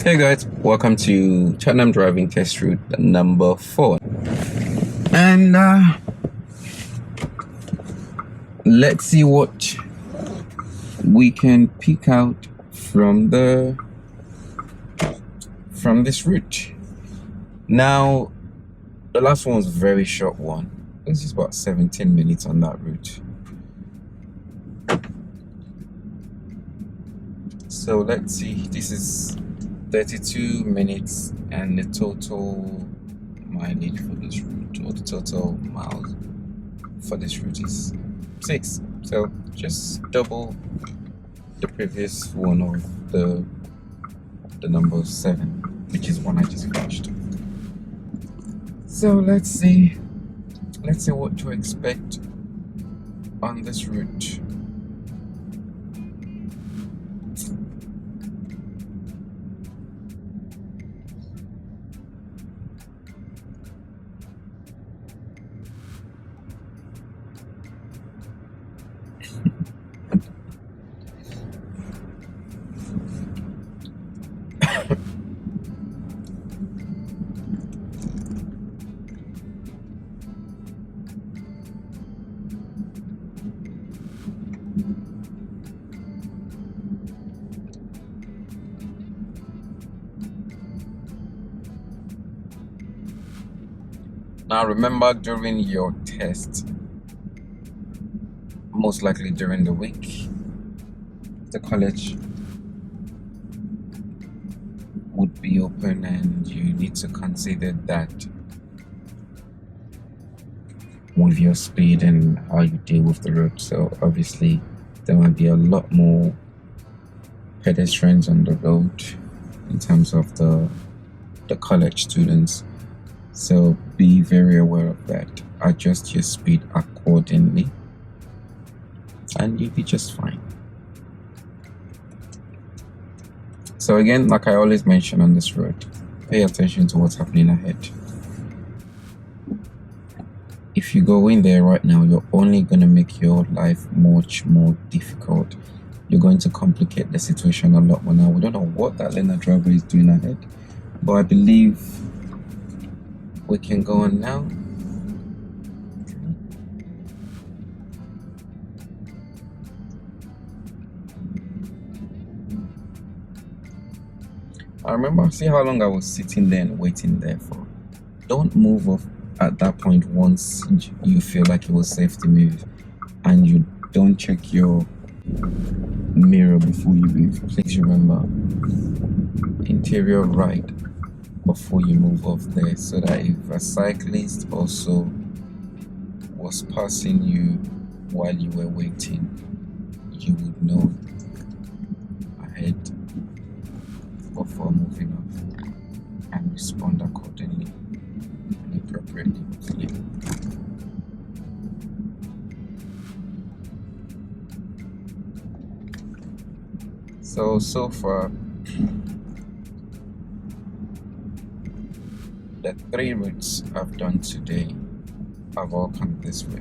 Hey guys, welcome to Tottenham driving test route number 4. And let's see what we can pick out from this route. Now, the last one was a very short one. This is about 17 minutes on that route. So let's see, this is 32 minutes and the total mileage for this route, or the total miles for this route is 6. So just double the previous one of the number 7, which is one I just finished. So let's see what to expect on this route. Now remember, during your test, most likely during the week, the college would be open and you need to consider that with your speed and how you deal with the road. So obviously there might be a lot more pedestrians on the road in terms of the college students. So be very aware of that. Adjust your speed accordingly and you'll be just fine. So again, like I always mention on this road, pay attention to what's happening ahead. If you go in there right now, you're only going to make your life much more difficult. You're going to complicate the situation a lot more. Now, we don't know what that learner driver is doing ahead, but I believe we can go on now. I remember, see how long I was sitting there and waiting there for. Don't move off at that point once you feel like it was safe to move, and you don't check your mirror before you move. Please remember, interior right before you move off there, so that if a cyclist also was passing you while you were waiting, you would know ahead before moving off and respond accordingly and appropriately. So far, the 3 routes I've done today have all come this way.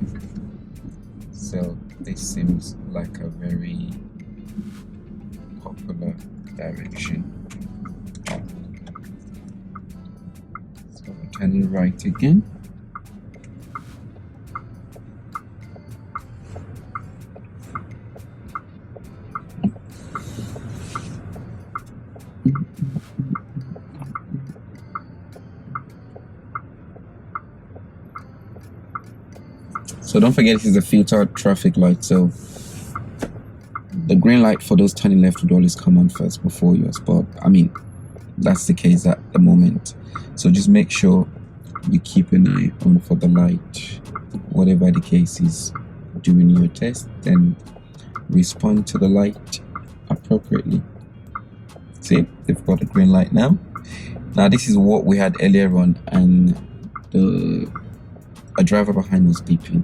So this seems like a very popular direction. So we're turning right again. So don't forget, this is a filtered traffic light, so the green light for those turning left would always come on first before yours, but I mean, that's the case at the moment. So just make sure you keep an eye on for the light, whatever the case is during your test, then respond to the light appropriately. See, they've got a green light now. Now this is what we had earlier on, and a driver behind was beeping.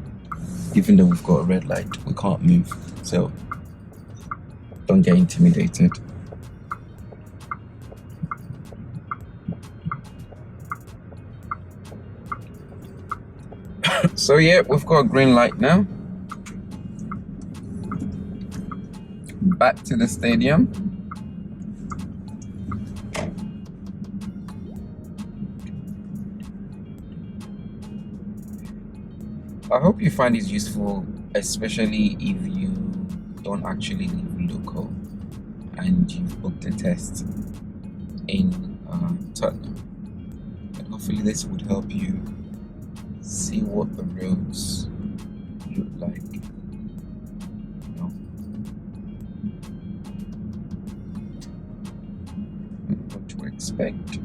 Even though we've got a red light, we can't move. So don't get intimidated. So yeah, we've got a green light now. back to the stadium. I hope you find it useful, especially if you don't actually live local and you've booked a test in Tottenham. And hopefully this would help you see what the roads look like. You know, what to expect.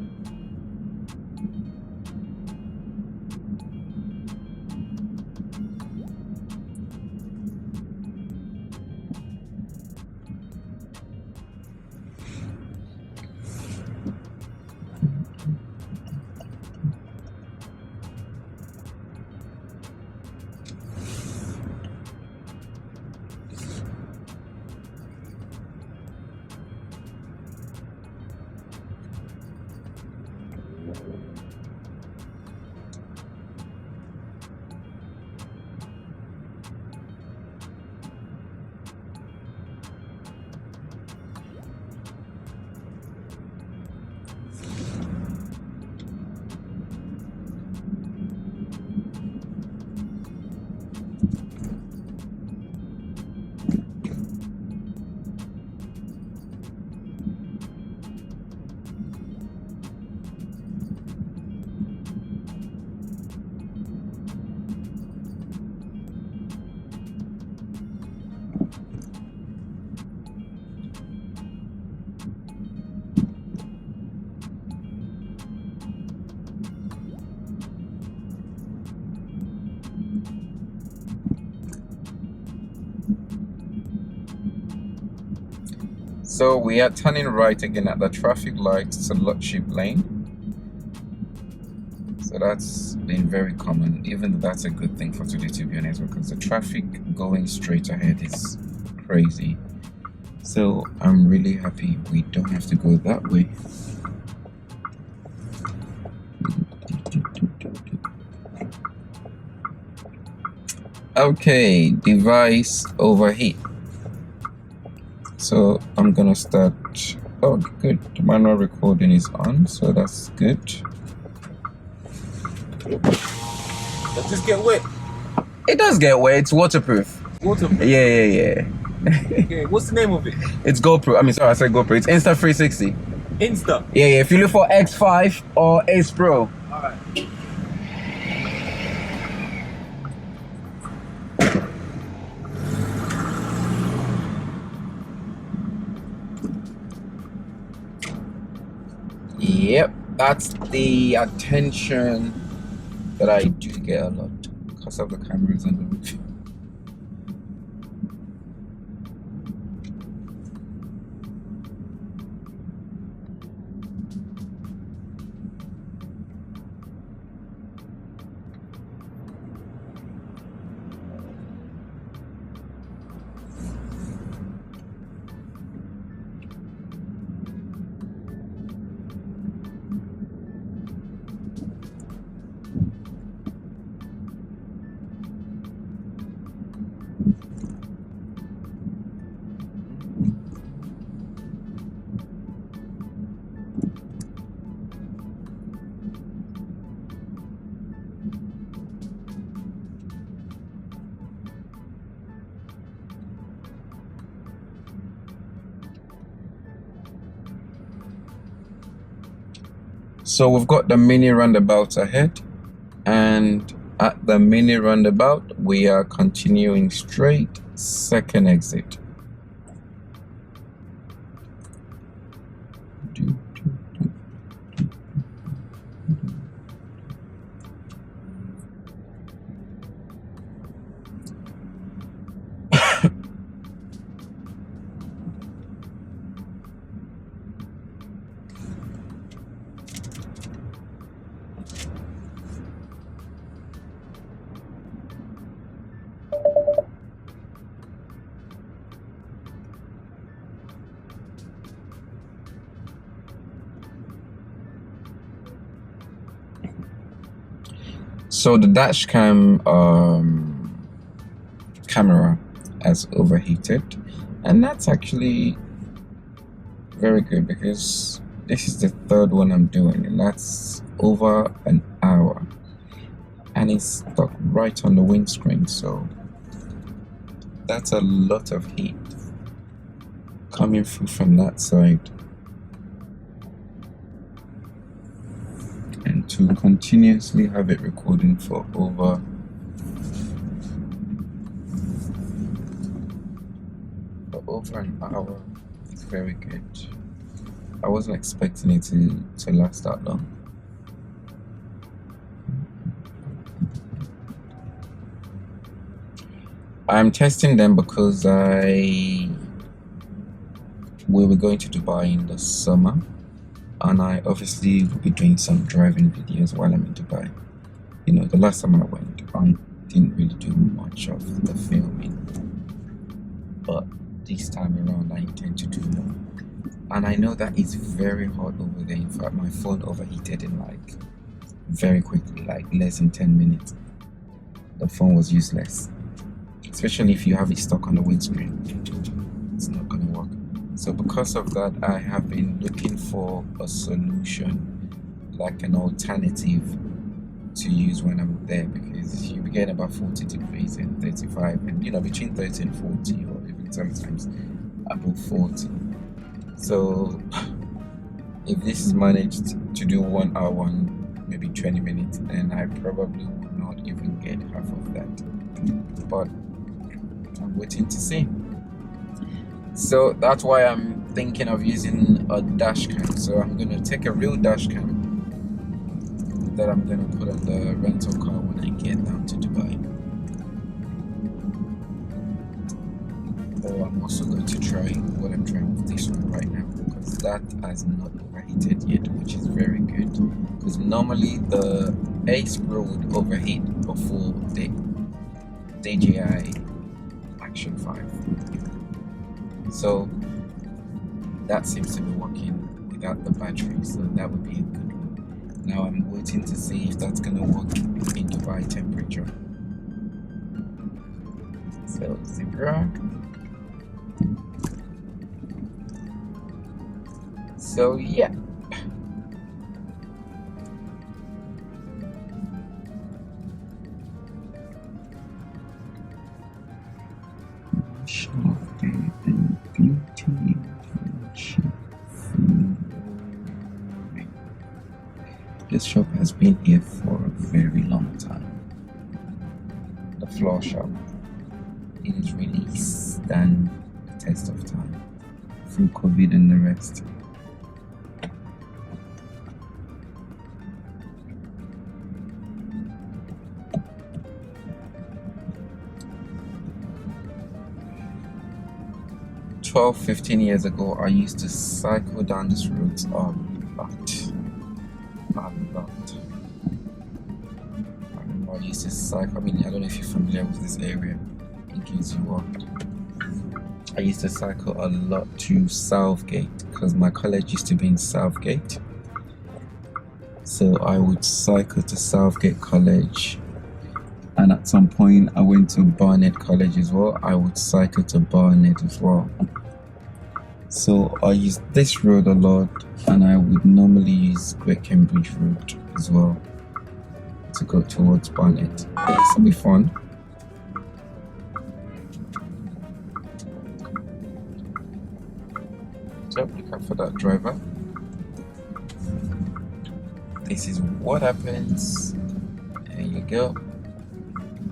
So we are turning right again at the traffic light to Lordship Lane. So that's been very common, even though that's a good thing for today, to be honest, because the traffic going straight ahead is crazy. So I'm really happy we don't have to go that way. Okay, device overheat. So I'm gonna start. Oh, good. The manual recording is on, so that's good. Does this get wet? It does get wet. It's waterproof. Waterproof? Yeah. Okay, what's the name of it? It's GoPro. I mean, sorry, I said GoPro. It's Insta 360. Insta? Yeah. If you look for X5 or Ace Pro. Alright. Yep, that's the attention that I do get a lot because of the cameras and the roof. So we've got the mini roundabout ahead, and at the mini roundabout we are continuing straight, second exit. So the dash cam camera has overheated, and that's actually very good because this is the third one I'm doing, and that's over an hour. and it's stuck right on the windscreen, so that's a lot of heat coming through from that side. And to continuously have it recording for over an hour is very good. I wasn't expecting it to last that long. I'm testing them because we were going to Dubai in the summer, and I obviously will be doing some driving videos while I'm in Dubai. You know, the last time I went, I didn't really do much of the filming, but this time around I intend to do more. And I know that it's very hot over there. In fact, my phone overheated in like very quickly, like less than 10 minutes. The phone was useless, especially if you have it stuck on the windscreen. It's not gonna work. So because of that, I have been looking for a solution, like an alternative to use when I'm there, because you be getting about 40 degrees and 35, and you know, between 30 and 40, or even sometimes above 40. So if this is managed to do 1 hour and maybe 20 minutes, then I probably will not even get half of that. But I'm waiting to see. So that's why I'm thinking of using a dash cam. So I'm gonna take a real dash cam that I'm gonna put on the rental car when I get down to Dubai. Or I'm also going to try what I'm trying with this one right now, because that has not overheated yet, which is very good. Because normally the Ace Pro would overheat before the DJI Action 5. So that seems to be working without the battery, so that would be a good one. Now I'm waiting to see if that's gonna work in Dubai temperature. So zebra. So yeah. This shop has been here for a very long time. The floor shop. It has really stand the test of time through COVID and the rest. Twelve, 15 years ago, I used to cycle down this road a lot. I remember I used to cycle. I mean, I don't know if you're familiar with this area, in case you aren't. I used to cycle a lot to Southgate, because my college used to be in Southgate. So I would cycle to Southgate College, and at some point I went to Barnet College as well. I would cycle to Barnet as well. So I used this road a lot, and I would normally use Great Cambridge Road as well to go towards Barnet. This will be fun. So look out for that driver. This is what happens. There you go.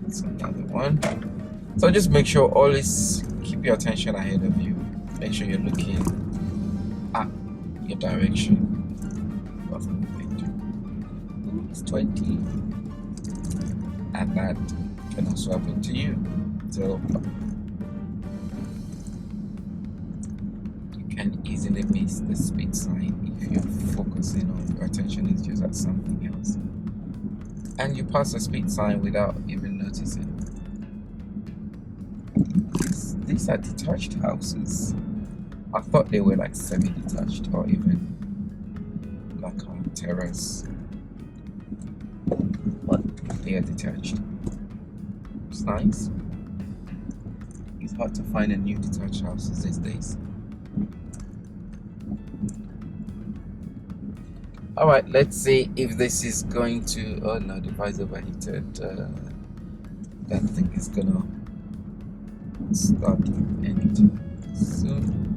That's another one. So just make sure, always keep your attention ahead of you. Make sure you're looking at your direction of movement. It's 20, and that can also happen to you. So you can easily miss the speed sign if you're focusing on your attention is just at something else, and you pass the speed sign without even noticing. These are detached houses. I thought they were like semi-detached or even like a terrace, but they are detached. It's nice. It's hard to find a new detached houses these days. All right, let's see if this is going to. Oh no, device overheated. That thing is gonna start anytime soon.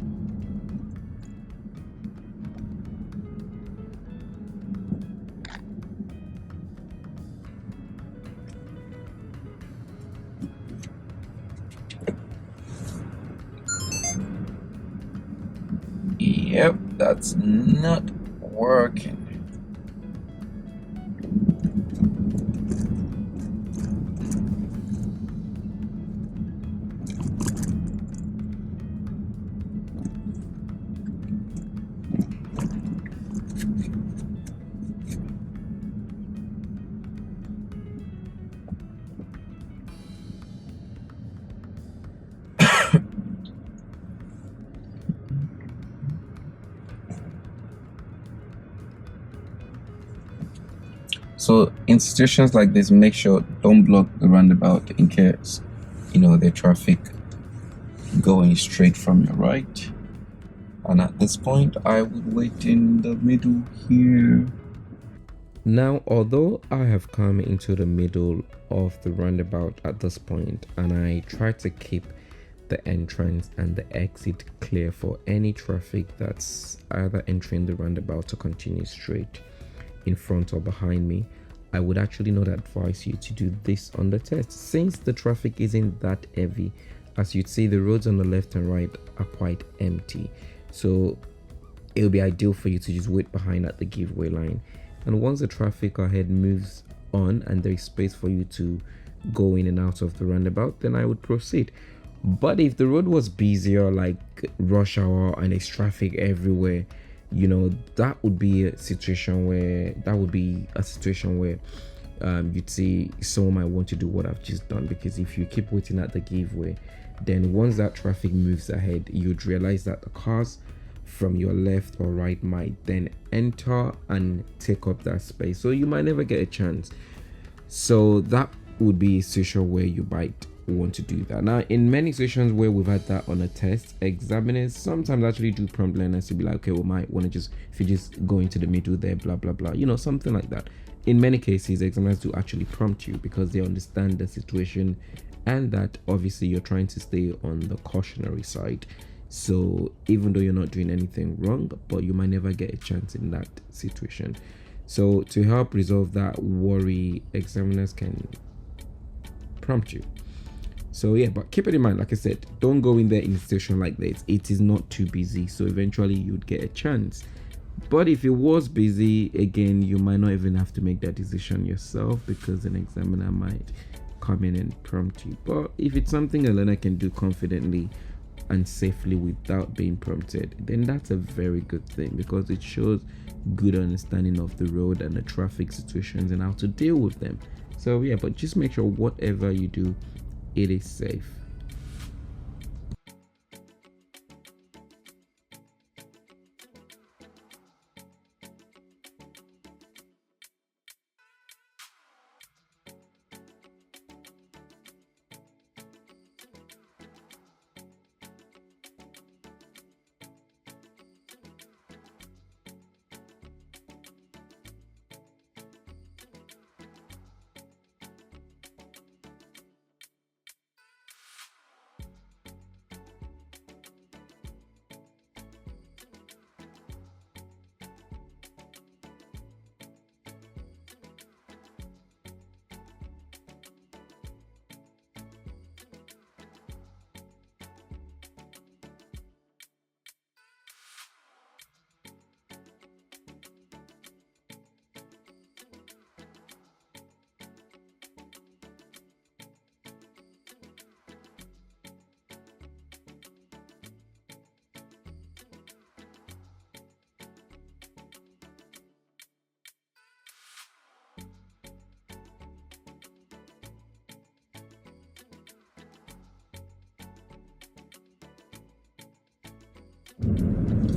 Yep, that's not working. So in situations like this, make sure don't block the roundabout in case the traffic going straight from your right. And at this point, I would wait in the middle here. Now, although I have come into the middle of the roundabout at this point, and I try to keep the entrance and the exit clear for any traffic that's either entering the roundabout to continue straight in front or behind me, I would actually not advise you to do this on the test, since the traffic isn't that heavy. As you'd see, the roads on the left and right are quite empty, so it'll be ideal for you to just wait behind at the giveaway line. And once the traffic ahead moves on and there is space for you to go in and out of the roundabout, then I would proceed. But if the road was busier, like rush hour and there's traffic everywhere, that would be a situation where you'd see someone might want to do what I've just done, because if you keep waiting at the giveaway, then once that traffic moves ahead, you'd realize that the cars from your left or right might then enter and take up that space, so you might never get a chance. So that would be a situation where you might want to do that. Now, in many situations where we've had that on a test, examiners sometimes actually do prompt learners to be like, okay, we might want to just, if you just go into the middle there, blah blah blah, something like that. In many cases, examiners do actually prompt you because they understand the situation, and that obviously you're trying to stay on the cautionary side. So even though you're not doing anything wrong, but you might never get a chance in that situation. So to help resolve that worry, examiners can prompt you. So yeah, but keep it in mind, like I said, don't go in there in a situation like this. It is not too busy, so eventually you'd get a chance. But if it was busy, again, you might not even have to make that decision yourself, because an examiner might come in and prompt you. But if it's something a learner can do confidently and safely without being prompted, then that's a very good thing, because it shows good understanding of the road and the traffic situations and how to deal with them. So yeah, but just make sure whatever you do, it is safe.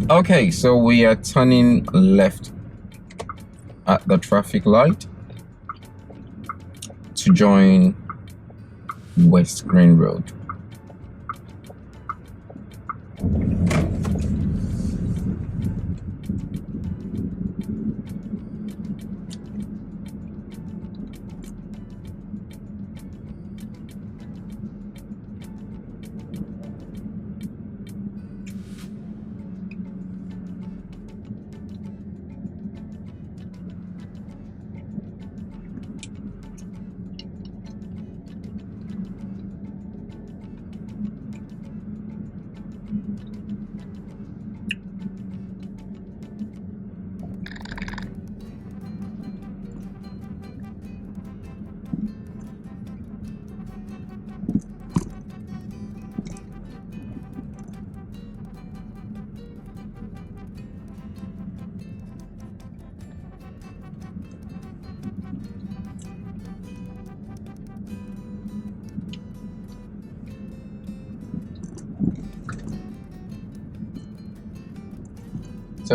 Okay, so we are turning left at the traffic light to join West Green Road.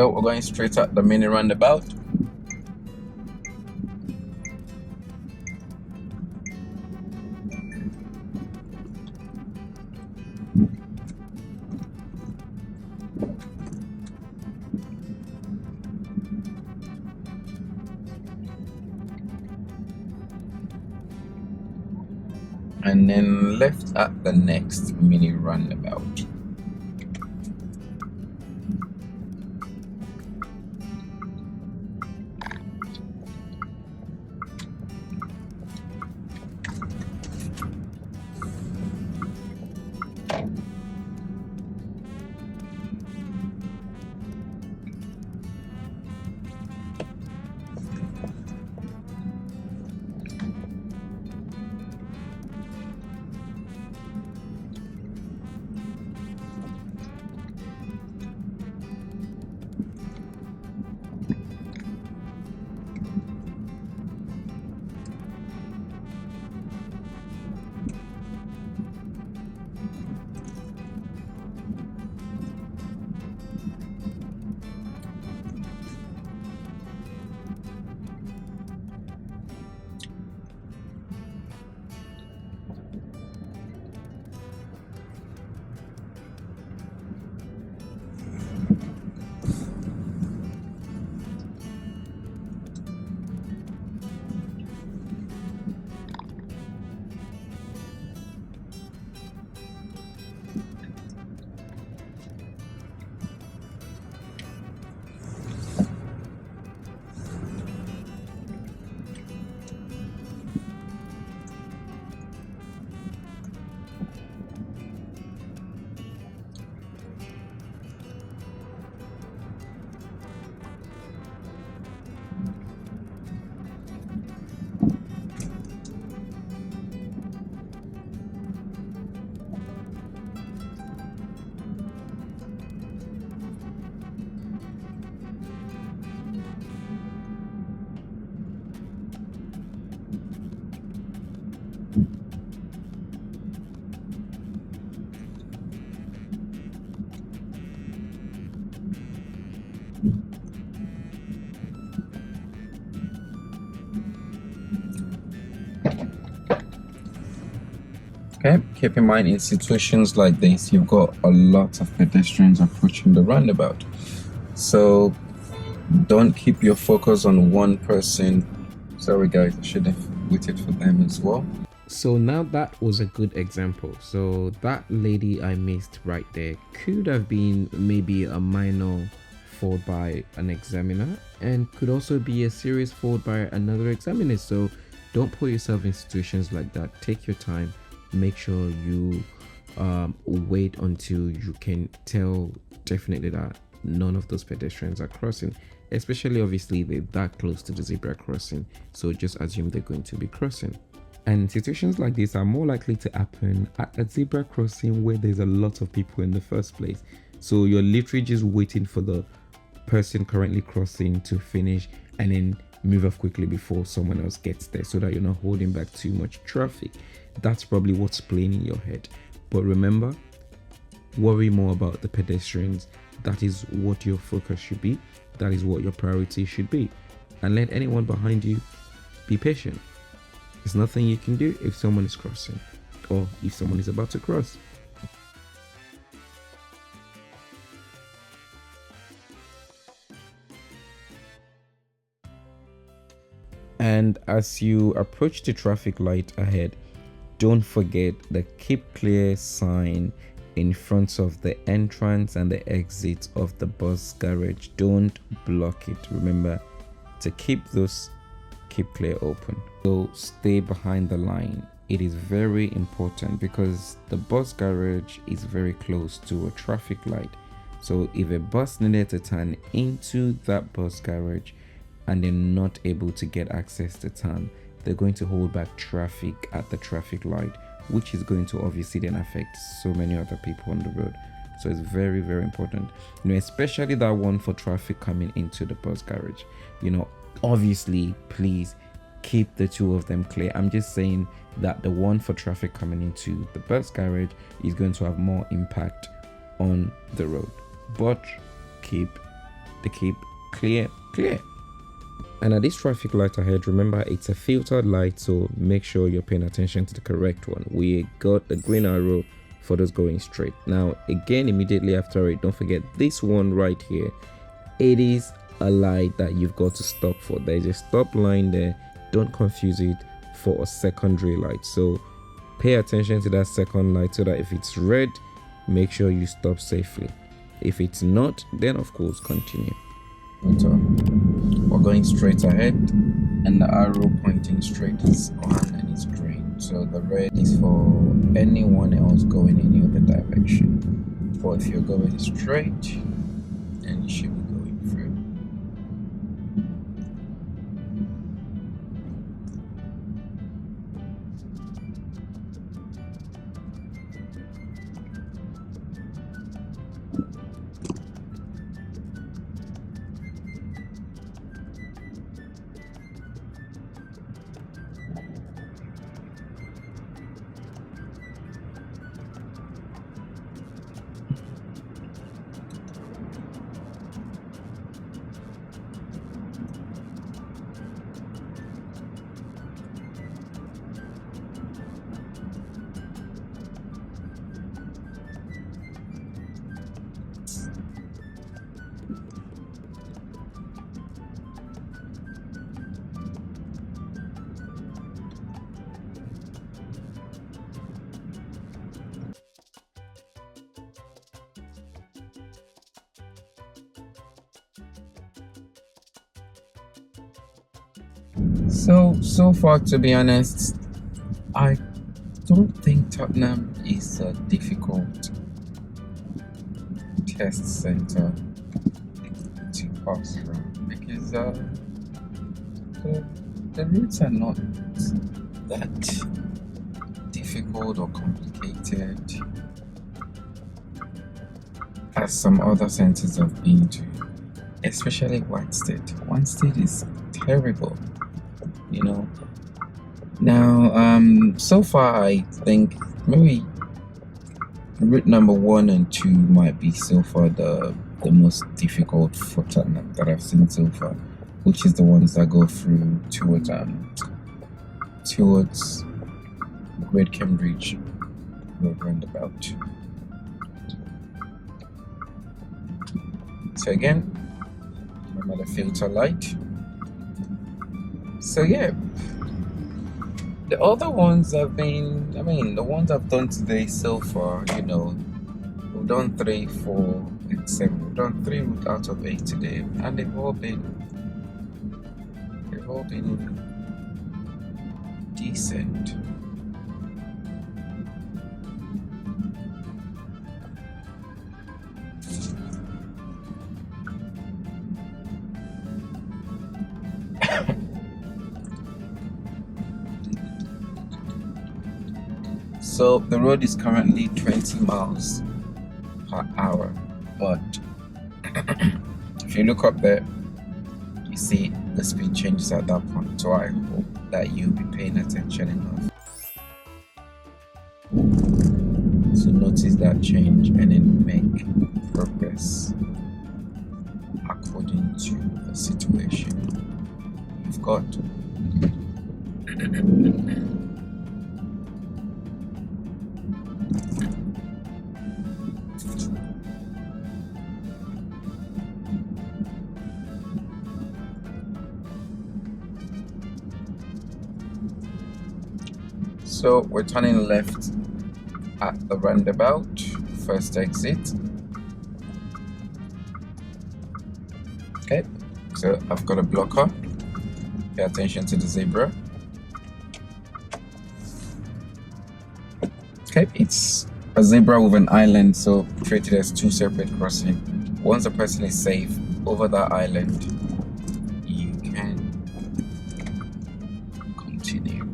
So we're going straight at the mini roundabout. And then left at the next mini roundabout. Okay, keep in mind in situations like this, you've got a lot of pedestrians approaching the roundabout. So don't keep your focus on one person. Sorry guys, I should have waited for them as well. So now that was a good example. So that lady I missed right there could have been maybe a minor fault by an examiner, and could also be a serious fault by another examiner. So don't put yourself in situations like that. Take your time. Make sure you wait until you can tell definitely that none of those pedestrians are crossing, especially obviously they're that close to the zebra crossing, so just assume they're going to be crossing. And situations like this are more likely to happen at a zebra crossing where there's a lot of people in the first place. So you're literally just waiting for the person currently crossing to finish and then move off quickly before someone else gets there, so that you're not holding back too much traffic. That's probably what's playing in your head. But remember, worry more about the pedestrians. That is what your focus should be. That is what your priority should be. And let anyone behind you be patient. There's nothing you can do if someone is crossing or if someone is about to cross. And as you approach the traffic light ahead, don't forget the keep clear sign in front of the entrance and the exit of the bus garage. Don't block it. Remember to keep those keep clear open. So stay behind the line. It is very important because the bus garage is very close to a traffic light. So if a bus needed to turn into that bus garage and they're not able to get access to turn, they're going to hold back traffic at the traffic light, which is going to obviously then affect so many other people on the road. So it's very, very important, especially that one for traffic coming into the bus garage. Obviously, please keep the two of them clear. I'm just saying that the one for traffic coming into the bus garage is going to have more impact on the road, but keep the keep clear. And at this traffic light ahead, remember it's a filtered light, so make sure you're paying attention to the correct one. We got the green arrow for those going straight. Now again, immediately after it, don't forget this one right here. It is a light that you've got to stop for. There's a stop line there. Don't confuse it for a secondary light. So pay attention to that second light so that if it's red, make sure you stop safely. If it's not, then of course continue. We're going straight ahead, and the arrow pointing straight is on and it's green. So the red is for anyone else going any other direction. But if you're going straight, then you should be going through. So far, to be honest, I don't think Tottenham is a difficult test center to pass from, because the routes are not that difficult or complicated as some other centers I've been to, especially Whitestead. Whitestead is terrible. Now so far I think maybe route number 1 and 2 might be so far the most difficult for Tottenham that I've seen so far, which is the ones that go through towards Great Cambridge roundabout. So again, remember the filter light. So yeah, the other ones have been, the ones I've done today so far, we've done 3, 4, and 7. We've done 3 routes out of 8 today, and they've all been decent. So the road is currently 20 miles per hour, but if you look up there, you see the speed changes at that point. So I hope that you'll be paying attention enough to notice that change and then make progress according to the situation you've got. So we're turning left at the roundabout, first exit. Okay, so I've got a blocker. Pay attention to the zebra. Okay, it's a zebra with an island, so treat it as 2 separate crossings. Once the person is safe over that island, you can continue.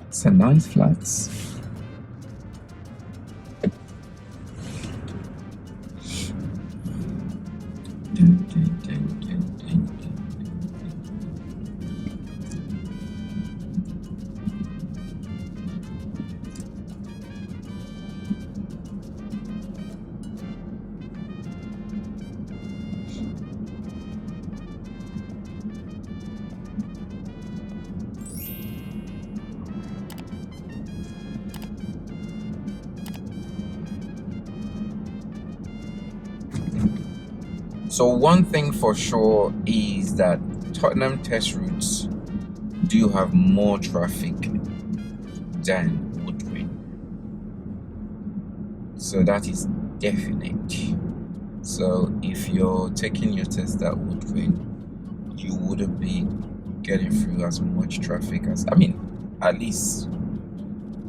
It's a nice flats. So one thing for sure is that Tottenham test routes do have more traffic than Woodgreen. So that is definite. So if you're taking your test at Woodgreen, you wouldn't be getting through as much traffic as, I mean, at least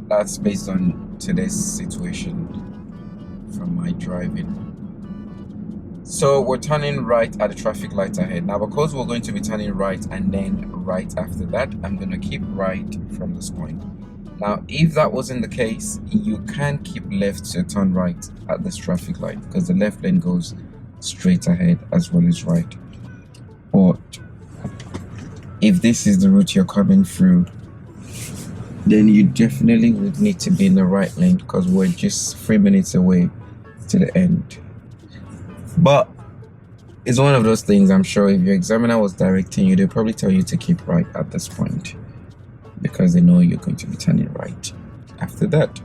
that's based on today's situation from my driving. So we're turning right at the traffic light ahead. Now, because we're going to be turning right and then right after that, I'm going to keep right from this point. Now, if that wasn't the case, you can keep left to turn right at this traffic light because the left lane goes straight ahead as well as right. But if this is the route you're coming through, then you definitely would need to be in the right lane because we're just 3 minutes away to the end. But it's one of those things, I'm sure if your examiner was directing you, they'll probably tell you to keep right at this point because they know you're going to be turning right after that.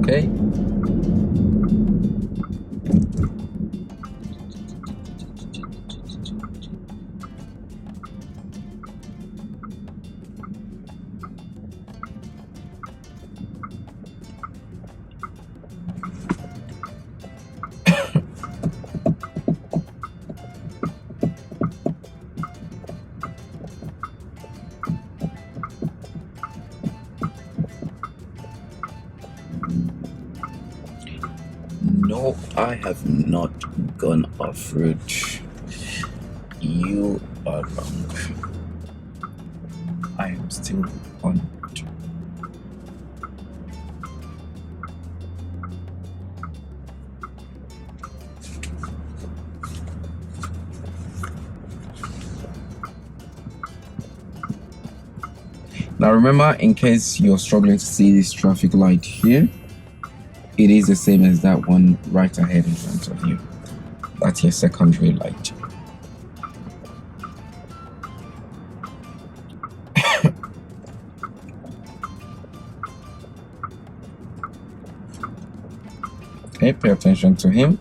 Okay. No, I have not gone off-road. You are wrong. I am still on road. Now remember, in case you're struggling to see this traffic light here, it is the same as that one right ahead in front of you. That's your secondary light. Okay, pay attention to him.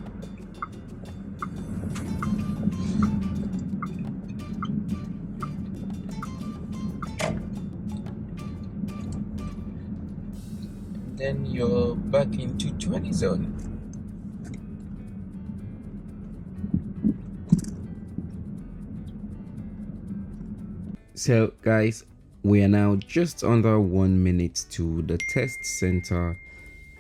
Then you're back into 20 zone. So guys, we are now just under 1 minute to the test center,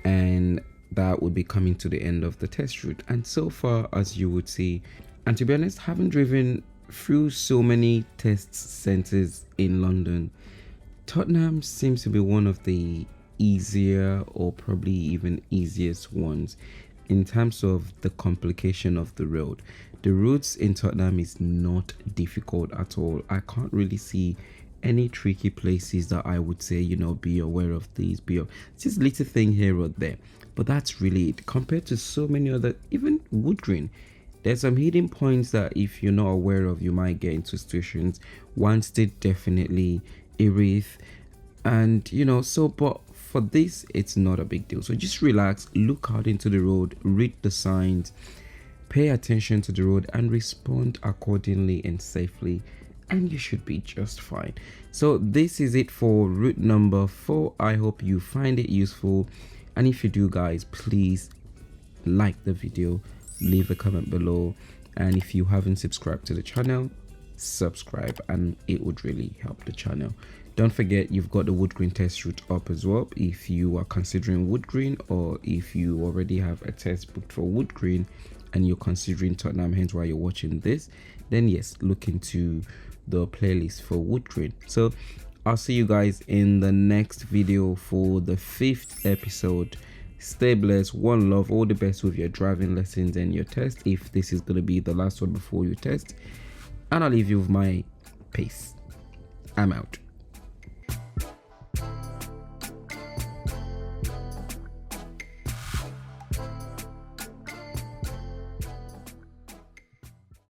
and that would be coming to the end of the test route. And so far, as you would see, and to be honest, having driven through so many test centers in London, Tottenham seems to be one of the easier or probably even easiest ones in terms of the complication of the road. The routes in Tottenham is not difficult at all. I can't really see any tricky places that I would say, you know, be aware of these, just little thing here or there, but that's really it compared to so many other, even Woodgreen. There's some hidden points that if you're not aware of, you might get into situations. Wanstead definitely, Erith, and you know, so but for this it's not a big deal. So just relax, look out into the road, read the signs, pay attention to the road and respond accordingly and safely, and you should be just fine. So this is it for route number 4. I hope you find it useful, and if you do guys, please like the video, leave a comment below, and if you haven't subscribed to the channel, subscribe, and it would really help the channel. Don't forget, you've got the wood grain test route up as well if you are considering wood grain, or if you already have a test booked for wood grain and you're considering Tottenham, hence why you're watching this, then yes, look into the playlist for wood grain. So I'll see you guys in the next video for the 5th episode. Stay blessed, one love, all the best with your driving lessons and your test, if this is going to be the last one before you test, and I'll leave you with my peace. I'm out.